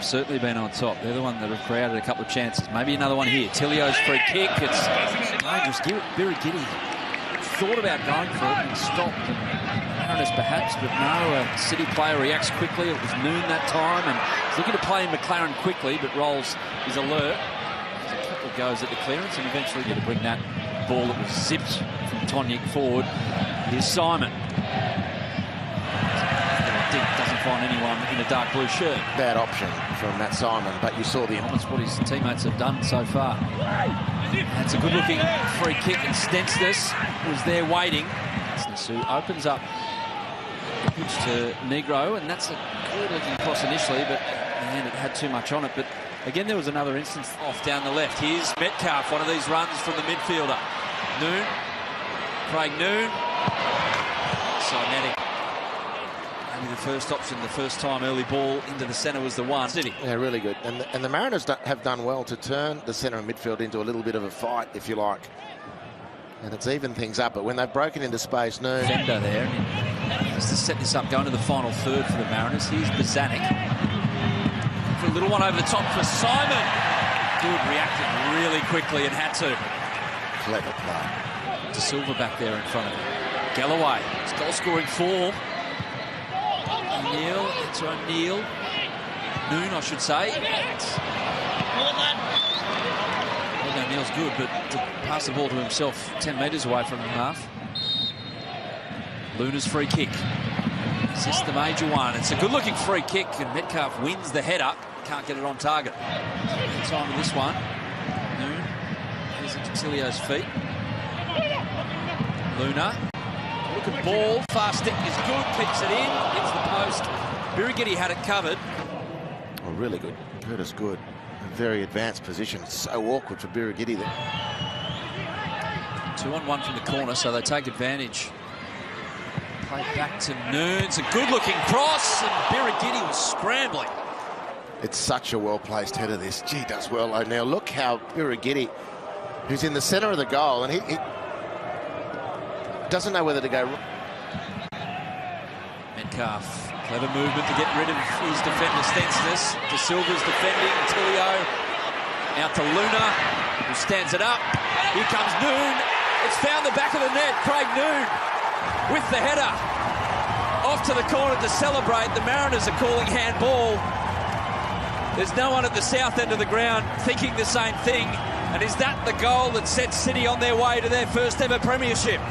have certainly been on top. They're the one that have created a couple of chances. Maybe another one here. Tilio's free kick. It's dangerous. Birighitti thought about going for it and stopped. And Mariners perhaps, but no. A City player reacts quickly. It was Noon that time, and he's looking to play McLaren quickly, but Rolls is alert. There's a couple of goes at the clearance, and eventually going to bring that ball that was zipped from Tonic forward. Here's Simon. Doesn't find anyone in a dark blue shirt. Bad option from Matt Simon, but you saw the... That's what his teammates have done so far. That's a good-looking free kick, and Stensness was there waiting. Stensness who opens up the pitch to Negro, and that's a good-looking cross initially, but man, it had too much on it. But again, there was another instance off down the left. Here's Metcalf, one of these runs from the midfielder. Noon, Craig Noon, Cymatic. The first option, the first time early ball into the centre was the one. City. Yeah, really good. And the Mariners have done well to turn the centre and midfield into a little bit of a fight, if you like. And it's evened things up. But when they've broken into space, no. Fender there. Just to set this up, going to the final third for the Mariners. Here's Bozanic. For a little one over the top for Simon. Good, reacted really quickly and had to. Clever play. De Silva back there in front of him. Galloway, his goal-scoring form. O'Neill, it's O'Neill. Noon, I should say. O'Neill's good, but to pass the ball to himself 10 metres away from half. Luna's free kick. Is this the major one? It's a good-looking free kick, and Metcalf wins the header. Can't get it on target. Time with this one. Noon. Here's it to Tilio's feet. Luna. Look at ball, fast stick is good, keeps it in, hits the post. Birighitti had it covered. Oh, really good. Curtis good. A very advanced position. It's so awkward for Birighitti there. 2-on-1 from the corner, so they take advantage. Play back to Noon. It's a good-looking cross, and Birighitti was scrambling. It's such a well-placed header, this. Gee, does well. Now look how Birighitti, who's in the centre of the goal, and he doesn't know whether to go. Metcalf, clever movement to get rid of his defender Stensness. De Silva's defending. Tilio out to Luna, who stands it up. Here comes Noon. It's found the back of the net. Craig Noon with the header. Off to the corner to celebrate. The Mariners are calling handball. There's no one at the south end of the ground thinking the same thing. And is that the goal that sets City on their way to their first ever premiership?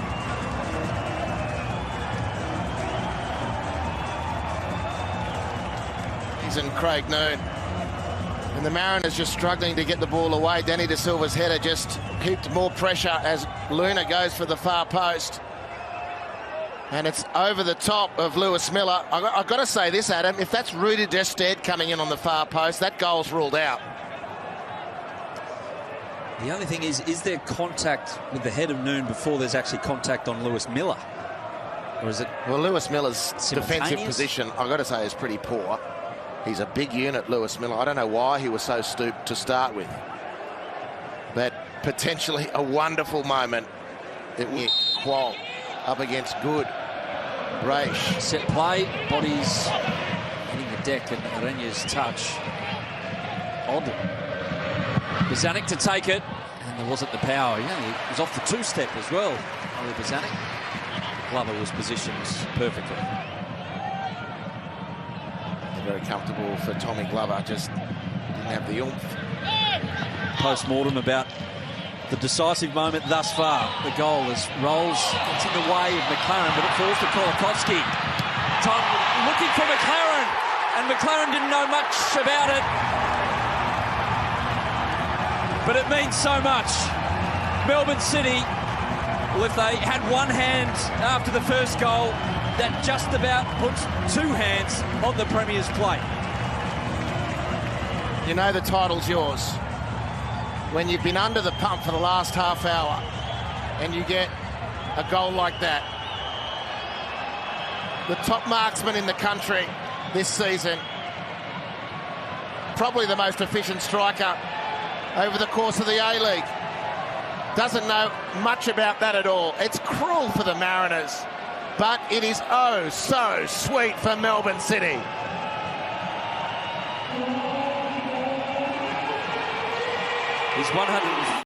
And Craig Noon. And the Mariners just struggling to get the ball away. Danny De Silva's header just heaped more pressure as Luna goes for the far post. And it's over the top of Lewis Miller. I've got to say this, Adam, if that's Rudy Dested coming in on the far post, that goal's ruled out. The only thing is there contact with the head of Noon before there's actually contact on Lewis Miller? Or is it... Well, Lewis Miller's defensive position, I've got to say, is pretty poor. He's a big unit, Lewis Miller. I don't know why he was so stooped to start with. But potentially a wonderful moment. Qual up against Good. Raish. Set play, bodies hitting the deck, and Arena's touch. Odd. Bozanic to take it, and there wasn't the power. He was off the two-step as well. Oli Bozanic. Glover was positioned perfectly. Very comfortable for Tommy Glover, just didn't have the oomph. Post-mortem about the decisive moment thus far. The goal as Rolls gets in the way of McLaren, but it falls to Kolakowski. Time looking for McLaren, and McLaren didn't know much about it. But it means so much. Melbourne City, well, if they had one hand after the first goal, that just about puts two hands on the Premier's plate. You know the title's yours. When you've been under the pump for the last half hour and you get a goal like that. The top marksman in the country this season. Probably the most efficient striker over the course of the A-League. Doesn't know much about that at all. It's cruel for the Mariners. But it is oh so sweet for Melbourne City. He's 100.